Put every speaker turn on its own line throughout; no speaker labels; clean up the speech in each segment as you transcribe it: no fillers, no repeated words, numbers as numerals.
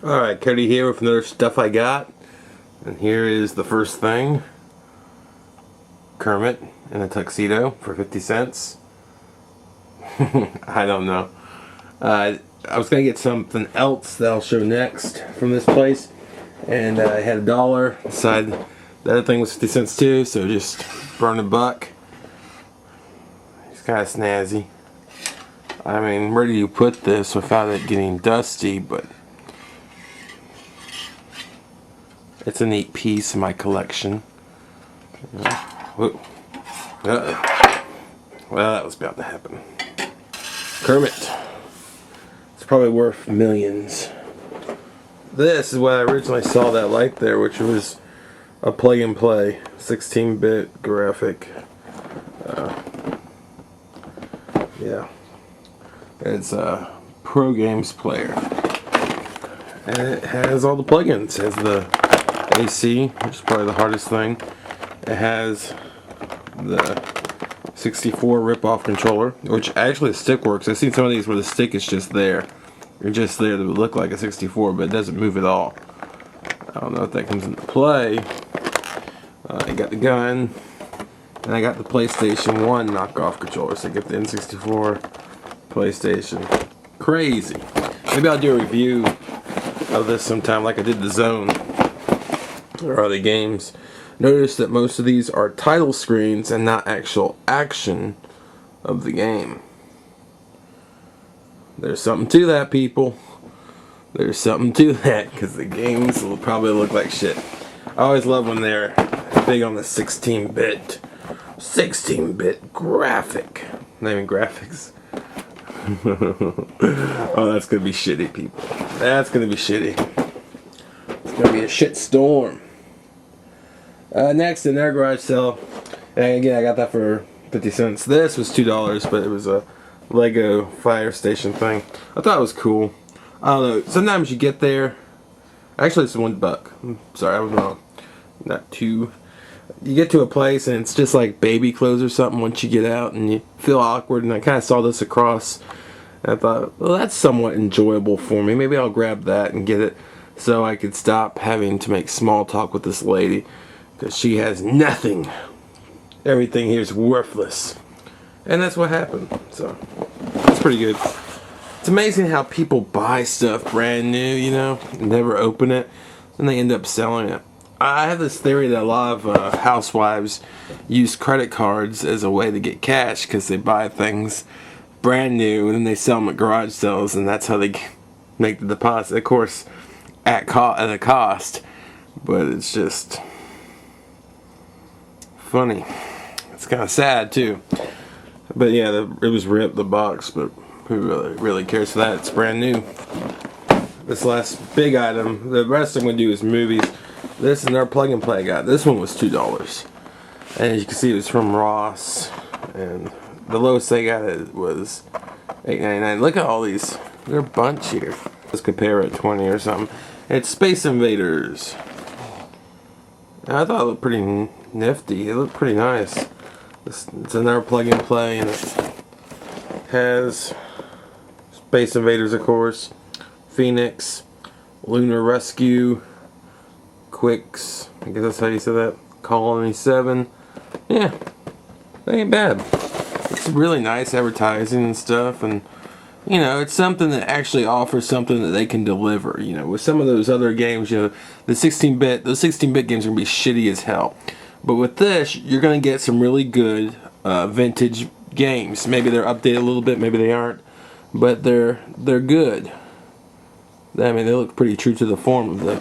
Alright, Cody here with another stuff I got. And here is the first thing. Kermit in a tuxedo for 50 cents. I don't know. I was going to get something else that I'll show next from this place. And I had $1 inside. The other thing was 50 cents too, so just burn a buck. It's kind of snazzy. I mean, where do you put this without it getting dusty? But it's a neat piece in my collection. Whoa. Well, that was about to happen. Kermit. It's probably worth millions. This is what I originally saw that light there, which was a plug and play 16-bit graphic. Yeah. It's a Pro Games player. And it has all the plugins. It has the AC, which is probably the hardest thing. It has the 64 rip-off controller, which actually the stick works. I've seen some of these where the stick is just there. You're just there to look like a 64, but it doesn't move at all. I don't know if that comes into play. I got the gun, and I got the PlayStation 1 knockoff controller. So I get the N64, PlayStation. Crazy. Maybe I'll do a review of this sometime, like I did the Zone or other games. Notice that most of these are title screens and not actual action of the game. There's something to that, people. There's something to that, because the games will probably look like shit. I always love when they're big on the 16-bit graphic. Not even graphics. Oh, that's gonna be shitty, people. That's gonna be shitty. It's gonna be a shit storm. Next, in their garage sale, and again, I got that for 50 cents. This was $2, but it was a Lego fire station thing. I thought it was cool. I don't know. Sometimes you get there. Actually, it's $1. I'm sorry, I was wrong. Not two. You get to a place and it's just like baby clothes or something once you get out, and you feel awkward. And I kind of saw this across, and I thought, well, that's somewhat enjoyable for me. Maybe I'll grab that and get it so I could stop having to make small talk with this lady, because she has nothing. Everything here is worthless. And that's what happened. So, that's pretty good. It's amazing how people buy stuff brand new, you know, and never open it, and they end up selling it. I have this theory that a lot of housewives use credit cards as a way to get cash, because they buy things brand new and then they sell them at garage sales, and that's how they make the deposit. Of course, at a cost, but it's just funny. It's kind of sad too. But yeah, it was ripped, the box, but who really cares for that? It's brand new. This last big item, the rest I'm going to do is movies. This and our plug and play I got. This one was $2. And as you can see, it was from Ross. And the lowest they got it was $8.99. Look at all these. They're a bunch here. Let's compare it at 20 or something. It's Space Invaders. I thought it looked pretty nifty. It looked pretty nice. It's another plug and play, and it has Space Invaders, of course, Phoenix, Lunar Rescue, Quicks, I guess that's how you say that, Colony 7. Yeah, that ain't bad. It's really nice advertising and stuff, and you know, it's something that actually offers something that they can deliver. You know, with some of those other games, you know, those 16-bit games are gonna be shitty as hell. But with this, you're going to get some really good vintage games. Maybe they're updated a little bit, maybe they aren't, but they're good. I mean, they look pretty true to the form of the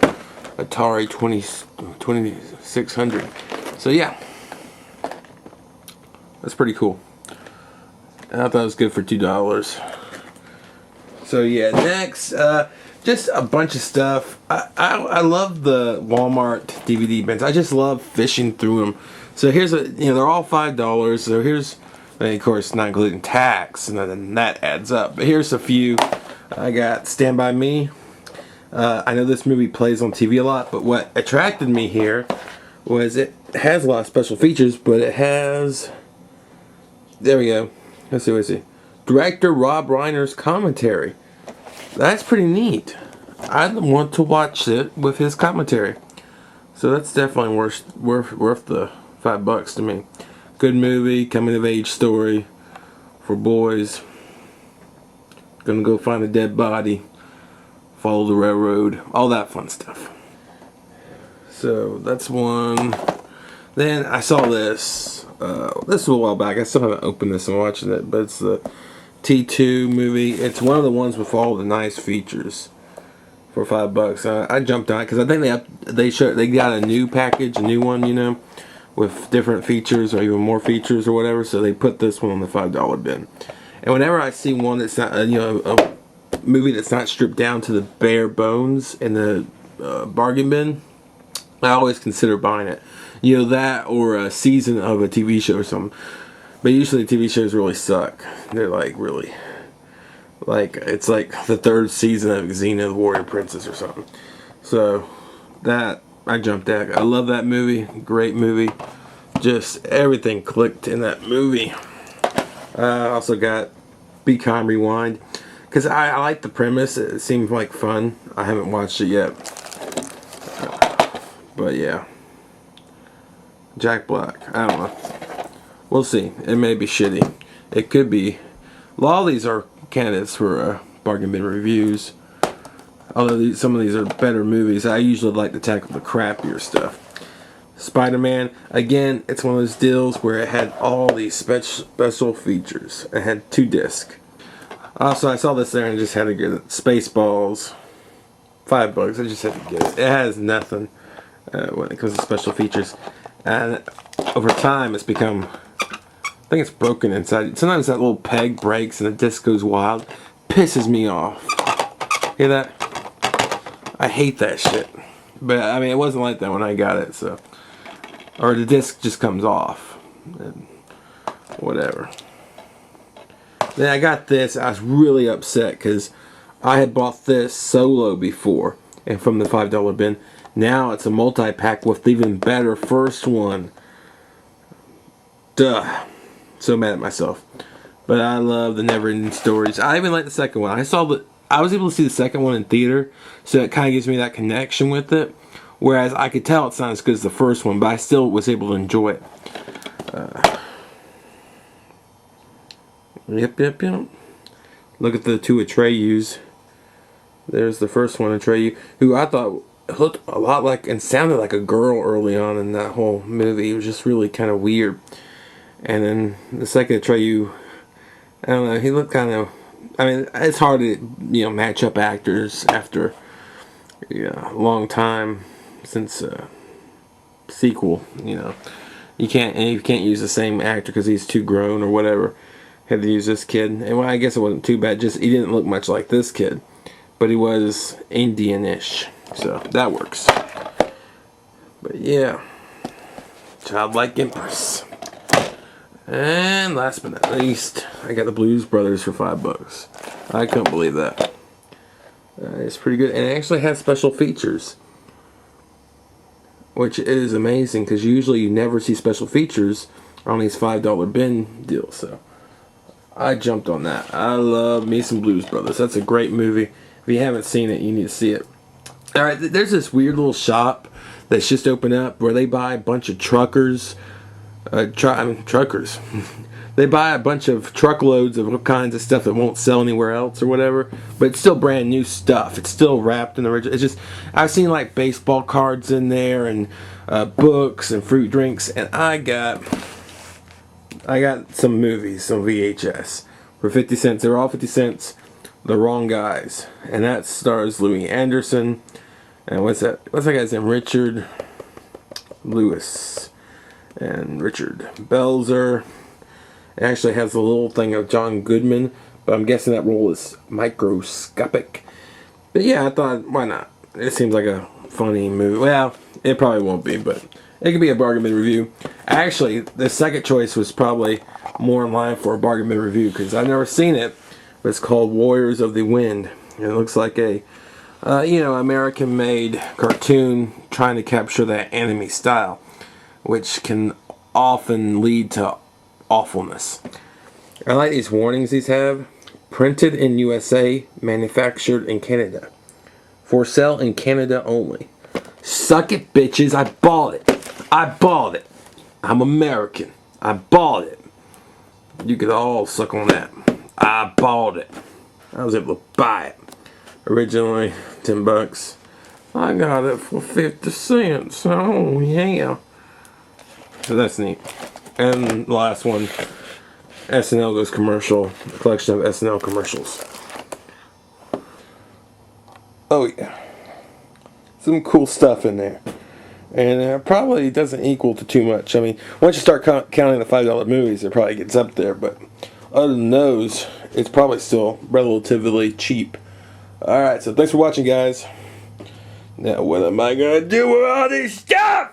Atari 2600. So yeah, that's pretty cool. I thought it was good for $2. So yeah, next, just a bunch of stuff. I love the Walmart DVD bins. I just love fishing through them. So here's they're all $5. So here's, and of course, not including tax, and then that adds up. But here's a few. I got Stand By Me. I know this movie plays on TV a lot, but what attracted me here was it has a lot of special features, but it has, there we go. Let's see what I see. Director Rob Reiner's commentary. That's pretty neat. I'd want to watch it with his commentary. So that's definitely worth the $5 to me. Good movie, coming of age story for boys. Gonna go find a dead body, follow the railroad, all that fun stuff. So that's one. Then I saw this. This was a while back. I still haven't opened this and watching it, but it's the T2 movie. It's one of the ones with all the nice features for $5. I jumped on it because I think they got a new package, a new one, you know, with different features or even more features or whatever. So they put this one on the $5 bin. And whenever I see one that's not, you know, a movie that's not stripped down to the bare bones in the bargain bin, I always consider buying it. You know, that or a season of a TV show or something. But usually TV shows really suck. They're like really, like it's like the 3rd season of Xena the Warrior Princess or something. So that I jumped at. I love that movie. Great movie. Just everything clicked in that movie. I also got Be Kind Rewind because I like the premise. It seemed like fun. I haven't watched it yet. But yeah, Jack Black. I don't know. We'll see. It may be shitty. It could be. A lot of these are candidates for bargain bin reviews. Although some of these are better movies, I usually like to tackle the crappier stuff. SpiderMan, again, it's one of those deals where it had all these special features. It had 2 discs. Also, I saw this there and just had to get it. Spaceballs, $5. I just had to get it. It has nothing when it comes to special features. And over time, it's become, I think it's broken inside. Sometimes that little peg breaks and the disc goes wild. Pisses me off. Hear that? I hate that shit. But, I mean, it wasn't like that when I got it, so. Or the disc just comes off. And whatever. Then I got this. I was really upset because I had bought this solo before. And from the $5 bin. Now it's a multi-pack with the even better first one. Duh. So mad at myself. But I love the Neverending Stories. I even like the second one. I was able to see the second one in theater. So it kind of gives me that connection with it. Whereas I could tell it's not as good as the first one, but I still was able to enjoy it. Yep. Look at the 2 Atreyus. There's the first one, Atreyu, who I thought looked a lot like and sounded like a girl early on in that whole movie. It was just really kind of weird. And then the second Atreyu, I don't know, he looked kind of, I mean, it's hard to, you know, match up actors after a long time since sequel, you know. You can't use the same actor because he's too grown or whatever. Had to use this kid. And well, I guess it wasn't too bad. Just he didn't look much like this kid. But he was Indian-ish. So that works. But yeah. Childlike Empress. And last but not least, I got the Blues Brothers for $5. I couldn't believe that. It's pretty good. And it actually has special features. Which is amazing because usually you never see special features on these $5 bin deals. So I jumped on that. I love me some Blues Brothers. That's a great movie. If you haven't seen it, you need to see it. Alright, there's this weird little shop that's just opened up where they buy a bunch of truckers. Truckers. They buy a bunch of truckloads of all kinds of stuff that won't sell anywhere else or whatever, but it's still brand new stuff. It's still wrapped in the original. It's just, I've seen like baseball cards in there and books and fruit drinks, and I got some movies, some VHS for 50 cents. They were all 50 cents. The Wrong Guys, and that stars Louis Anderson. And what's that guy's name? Richard Lewis and Richard Belzer. It actually has a little thing of John Goodman, but I'm guessing that role is microscopic. But yeah, I thought, why not? It seems like a funny movie. Well, it probably won't be, but it could be a bargain bin review. Actually, the second choice was probably more in line for a bargain bin review because I've never seen it, but it's called Warriors of the Wind. And it looks like a, American-made cartoon trying to capture that anime style, which can often lead to awfulness. I like these warnings these have. Printed in USA, manufactured in Canada. For sale in Canada only. Suck it, bitches. I bought it. I bought it. I'm American. I bought it. You could all suck on that. I bought it. I was able to buy it. Originally, $10. I got it for 50 cents. Oh, yeah. So that's neat. And the last one, SNL goes commercial. A collection of SNL commercials. Oh, yeah. Some cool stuff in there. And it probably doesn't equal to too much. I mean, once you start counting the $5 movies, it probably gets up there. But other than those, it's probably still relatively cheap. Alright, so thanks for watching, guys. Now, what am I going to do with all this stuff?